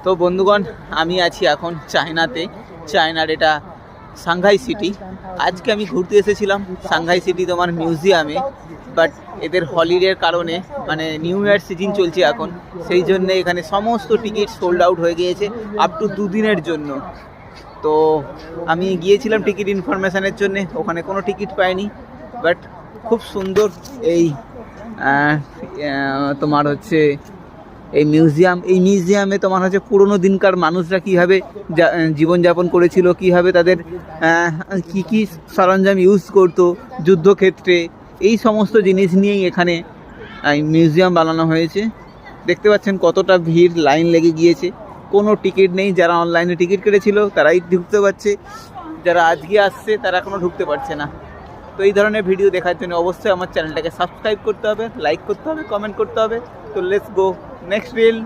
তো বন্ধুগণ, আমি আছি এখন চায়নাতে। চায়নার এটা সাংহাই সিটি। আজকে আমি ঘুরতে এসেছিলাম সাংহাই সিটি তোমার মিউজিয়ামে, বাট এদের হলিডের কারণে মানে নিউ ইয়ার সিজন চলছে এখন, সেই জন্যে এখানে সমস্ত টিকিট সোল্ড আউট হয়ে গিয়েছে আপ টু 2 দিনের জন্য। তো আমি গিয়েছিলাম টিকিট ইনফরমেশানের জন্যে, ওখানে কোনো টিকিট পাইনি। বাট খুব সুন্দর এই তোমার হচ্ছে এই মিউজিয়ামে তোমার হচ্ছে পুরোনো দিনকার মানুষরা কীভাবে জীবনযাপন করেছিল, কীভাবে তাদের কী কী সরঞ্জাম ইউজ করতো যুদ্ধক্ষেত্রে, এই সমস্ত জিনিস নিয়েই এখানে মিউজিয়াম বানানো হয়েছে। দেখতে পাচ্ছেন কতটা ভিড়, লাইন লেগে গিয়েছে, কোনো টিকিট নেই। যারা অনলাইনে টিকিট কেটেছিল তারাই ঢুকতে পারছে, যারা আজকে আসছে তারা এখনও ঢুকতে পারছে না। তো এই ধরনের ভিডিও দেখার জন্য অবশ্যই আমার চ্যানেলটাকে সাবস্ক্রাইব করতে হবে, লাইক করতে হবে, কমেন্ট করতে হবে। তো লেটস গো নেক্সট রিল।